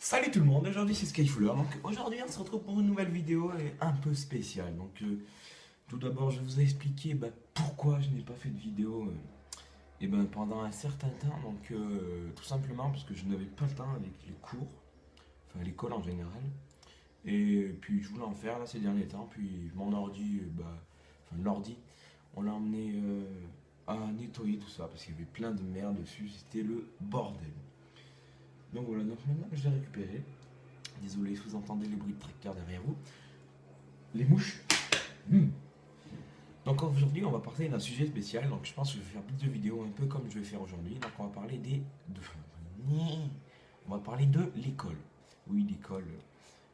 Salut tout le monde, aujourd'hui c'est Skyfouler. Donc aujourd'hui on se retrouve pour une nouvelle vidéo et un peu spéciale. Tout d'abord je vais vous expliquer pourquoi je n'ai pas fait de vidéo pendant un certain temps. Tout simplement parce que je n'avais pas le temps avec les cours, enfin l'école en général. Et puis je voulais en faire là ces derniers temps. Puis mon ordi, l'ordi, on l'a emmené à nettoyer tout ça parce qu'il y avait plein de merde dessus. C'était le bordel. Donc voilà, donc maintenant que je l'ai récupéré. Désolé si vous entendez les bruits de tracteur derrière vous. Les mouches. Hmm. Donc aujourd'hui, on va parler d'un sujet spécial. Donc je pense que je vais faire plus de vidéos un peu comme je vais faire aujourd'hui. Donc on va parler on va parler de l'école. Oui, l'école.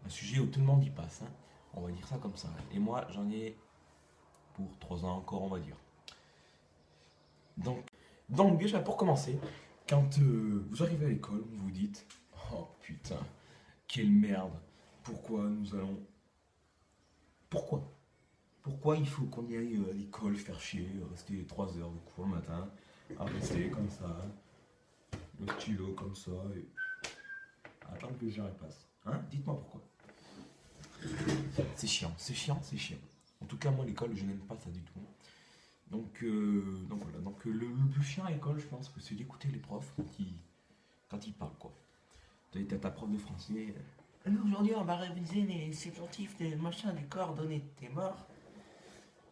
Un sujet où tout le monde y passe, hein. On va dire ça comme ça. Et moi, j'en ai pour 3 ans encore, on va dire. Donc, donc déjà, pour commencer, quand vous arrivez à l'école, vous vous dites, oh putain, quelle merde. Pourquoi nous allons... Pourquoi Pourquoi il faut qu'on y aille à l'école faire chier, rester 3 heures de cours le matin, à rester comme ça, le stylo comme ça, et attendre que les heures passent. Hein? Dites-moi pourquoi. C'est chiant, c'est chiant, c'est chiant. En tout cas, moi, l'école, je n'aime pas ça du tout. Donc voilà. Le plus chiant à l'école, je pense que c'est d'écouter les profs quand ils parlent, quoi. T'as ta prof de français. Alors aujourd'hui, on va réviser les subjonctifs des machins, des coordonnées. T'es mort?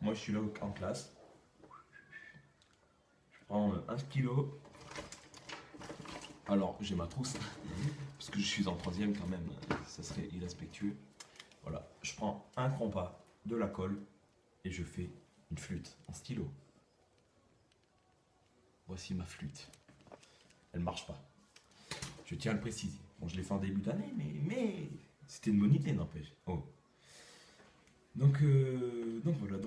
Moi, je suis là en classe. Je prends un stylo. Alors, j'ai ma trousse. Parce que je suis en troisième quand même. Ça serait irrespectueux. Voilà. Je prends un compas, de la colle. Et je fais une flûte en stylo. Voici ma flûte. Elle marche pas. Je tiens à le préciser. Bon, je l'ai fait en début d'année, mais c'était une bonne idée, n'empêche. Oh. Donc voilà.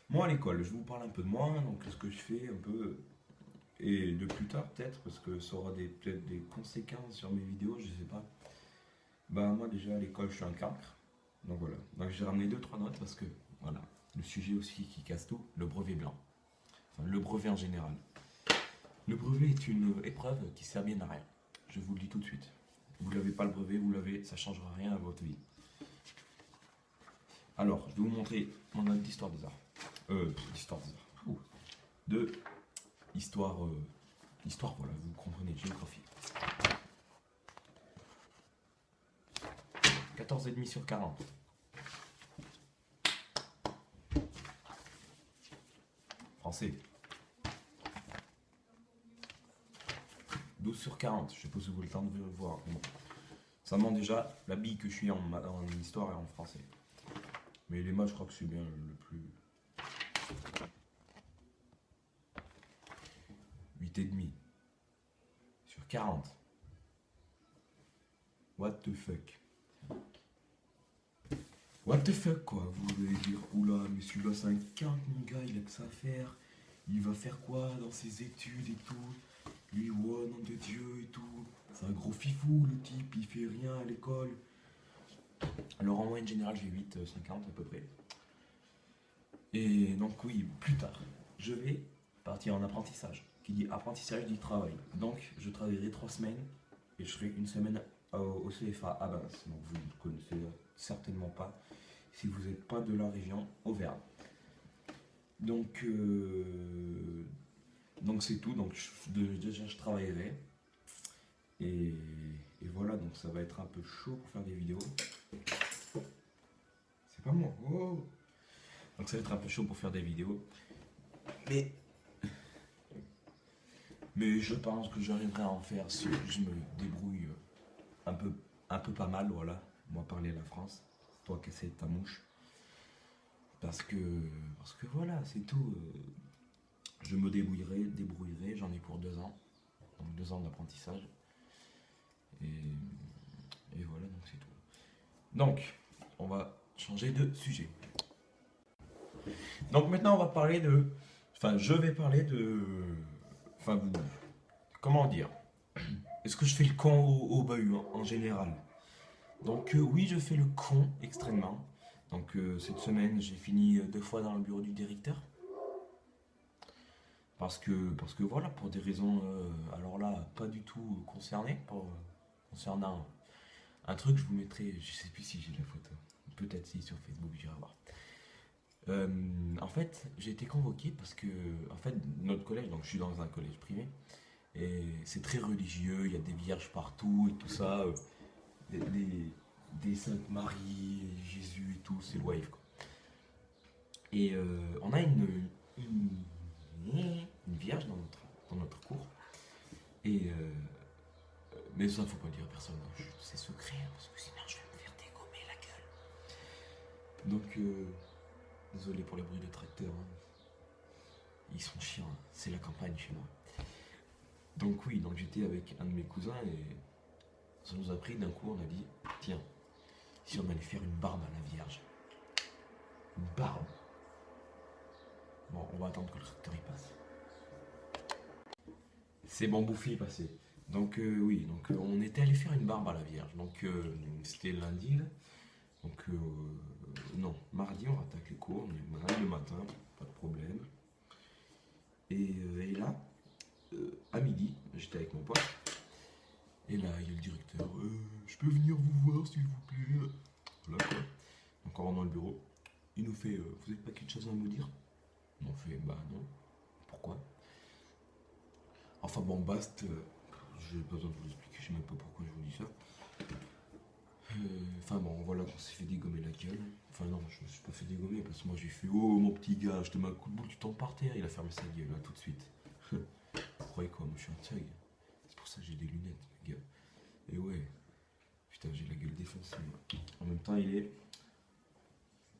Moi à l'école, je vous parle un peu de moi. Donc, ce que je fais un peu. Et de plus tard peut-être, parce que ça aura peut-être des conséquences sur mes vidéos, je sais pas. Bah moi déjà à l'école je suis un cancre. Donc voilà. Donc j'ai ramené deux trois notes parce que voilà. Le sujet aussi qui casse tout, le brevet blanc. Enfin le brevet en général. Le brevet est une épreuve qui sert bien à rien. Je vous le dis tout de suite. Vous l'avez pas le brevet, vous l'avez, ça changera rien à votre vie. Alors, je vais vous montrer mon note d'histoire des arts. D'histoire des arts. Ouh. De histoire. Histoire, voilà, vous comprenez, géographie. 14,5 sur 40. Français. 12 sur 40. Je sais pas si vous avez le temps de le voir. Bon. Ça montre déjà la bille que je suis en histoire et en français. Mais les maths, je crois que c'est bien le plus. 8,5 sur 40. What the fuck? What the fuck, quoi? Vous allez dire, oula, mais celui-là c'est un 40, mon gars, il a que ça à faire. Il va faire quoi dans ses études et tout? Lui, ouais, nom de Dieu et tout. C'est un gros fifou, le type, il fait rien à l'école. Alors en moyenne générale, j'ai 8,50 à peu près. Et donc oui, plus tard, je vais partir en apprentissage. Qui dit apprentissage dit travail. Donc je travaillerai 3 semaines et je ferai une semaine au CFA à Reims. Donc vous ne connaissez certainement pas si vous n'êtes pas de la région Auvergne. Donc c'est tout. Donc déjà je travaillerai. Et voilà, donc ça va être un peu chaud pour faire des vidéos. C'est pas moi. Oh. Donc ça va être un peu chaud pour faire des vidéos. Mais je pense que j'arriverai à en faire si je me débrouille un peu pas mal, voilà. Moi parler la France, toi casser ta mouche. Parce que voilà, c'est tout. Je me débrouillerai, j'en ai pour 2 ans. Donc 2 ans d'apprentissage. Et voilà, donc c'est tout. Donc, on va changer de sujet. Donc maintenant, on va parler de... Enfin, je vais parler de... Enfin, comment dire? Est-ce que je fais le con au bahut en général? Oui, je fais le con extrêmement. Cette semaine, j'ai fini 2 fois dans le bureau du directeur. Parce que voilà, pour des raisons, alors là, pas du tout concernées, concernant un truc, je vous mettrai, je sais plus si j'ai la photo, peut-être si sur Facebook, j'irai voir. En fait, j'ai été convoqué parce que, en fait, notre collège, donc je suis dans un collège privé, et c'est très religieux, il y a des vierges partout et tout ça, des Saintes Marie, Jésus et tout, c'est le wave quoi. Et on a une, une vierge dans notre cours, et mais ça faut pas le dire à personne, hein, c'est secret, hein, parce que sinon je vais me faire dégommer la gueule. Donc, désolé pour les bruits de tracteur, hein. Ils sont chiants, hein. C'est la campagne chez moi. Donc oui, donc j'étais avec un de mes cousins et ça nous a pris d'un coup, on a dit, tiens, si on allait faire une barbe à la Vierge. Une barbe. Bon, on va attendre que le tracteur y passe. C'est bon, Bouffi est passé. Donc oui, donc on était allé faire une barbe à la Vierge. Donc c'était lundi là. Donc non, mardi on attaque les cours, on est mardi le matin, pas de problème. Et là, à midi, j'étais avec mon pote. Et là, il y a le directeur. Je peux venir vous voir, s'il vous plaît. Voilà quoi. Donc, en rentrant dans le bureau, il nous fait vous n'avez pas quelque chose à me dire? On fait bah non. Pourquoi? Enfin, bon, bast. J'ai pas besoin de vous expliquer, je sais même pas pourquoi je vous dis ça. Enfin, bon, voilà, on s'est fait dégommer la gueule. Enfin, non, je me suis pas fait dégommer parce que moi j'ai fait oh mon petit gars, je te mets un coup de boule, tu tombes par terre. Il a fermé sa gueule là tout de suite. Vous croyez quoi? Moi je suis un thug. C'est pour ça que j'ai des lunettes, les gars. Et ouais, putain, j'ai la gueule défoncée. Moi. En même temps, il est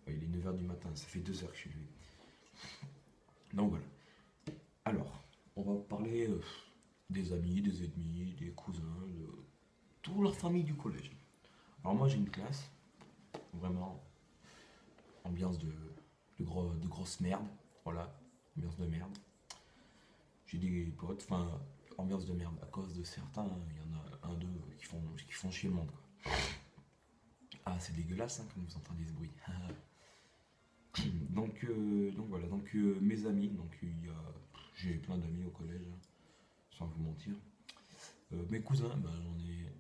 9h du matin, ça fait 2 heures que je suis levé. Donc voilà. Alors, on va parler des amis, des ennemis, des cousins, de toute la famille du collège. Alors moi j'ai une classe, vraiment, ambiance de grosse merde, voilà, ambiance de merde. J'ai des potes, enfin, ambiance de merde à cause de certains, il y en a un, deux qui font chier le monde quoi. Ah c'est dégueulasse hein, quand vous entendez ce bruit. donc voilà, donc mes amis, donc j'ai plein d'amis au collège, hein, sans vous mentir. Mes cousins, bah, j'en ai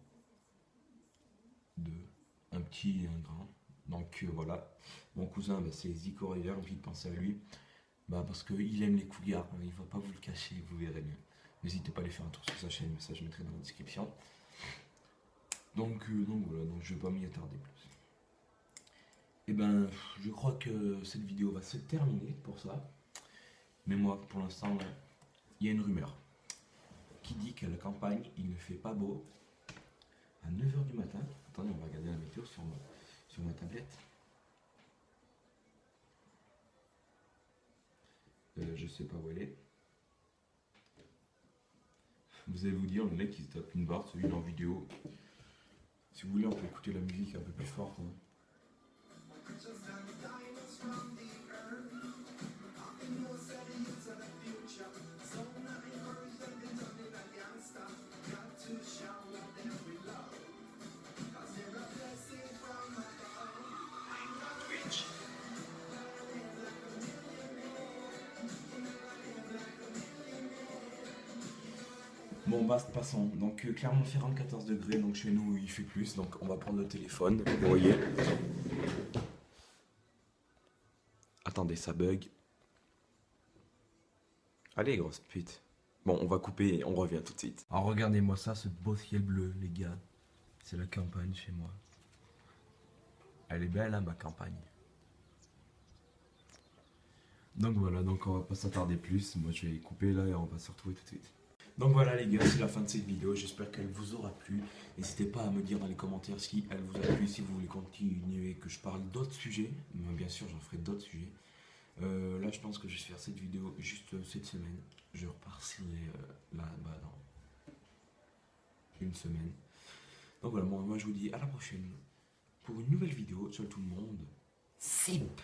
deux, un petit et un grand. Donc voilà, mon cousin bah, c'est Zico River, j'ai envie de penser à lui. Bah parce qu'il aime les cougars, hein, il va pas vous le cacher, vous verrez mieux. N'hésitez pas à aller faire un tour sur sa chaîne, mais ça je mettrai dans la description. Donc voilà, donc je vais pas m'y attarder plus. Et ben je crois que cette vidéo va se terminer pour ça. Mais moi pour l'instant il y a une rumeur qui dit que la campagne il ne fait pas beau à 9h du matin. Attendez, on va regarder la météo sur ma tablette. Je sais pas où elle est. Vous allez vous dire, le mec il se tape une barre, celui en vidéo. Si vous voulez, on peut écouter la musique un peu plus forte. Hein. Bon, basta, passons. Donc, Clermont-Ferrand, 14 degrés. Donc, chez nous, il fait plus. Donc, on va prendre le téléphone. Vous voyez. Attendez, ça bug. Allez, grosse pute. Bon, on va couper et on revient tout de suite. Alors, regardez-moi ça, ce beau ciel bleu, les gars. C'est la campagne chez moi. Elle est belle, hein, ma campagne. Donc, voilà. Donc, on va pas s'attarder plus. Moi, je vais couper là et on va se retrouver tout de suite. Donc voilà les gars, c'est la fin de cette vidéo, j'espère qu'elle vous aura plu. N'hésitez pas à me dire dans les commentaires si elle vous a plu, si vous voulez continuer, que je parle d'autres sujets. Mais bien sûr, j'en ferai d'autres sujets. Là, je pense que je vais faire cette vidéo juste cette semaine. Je repartirai là-bas dans une semaine. Donc voilà, moi je vous dis à la prochaine pour une nouvelle vidéo. Ciao tout le monde. Sip.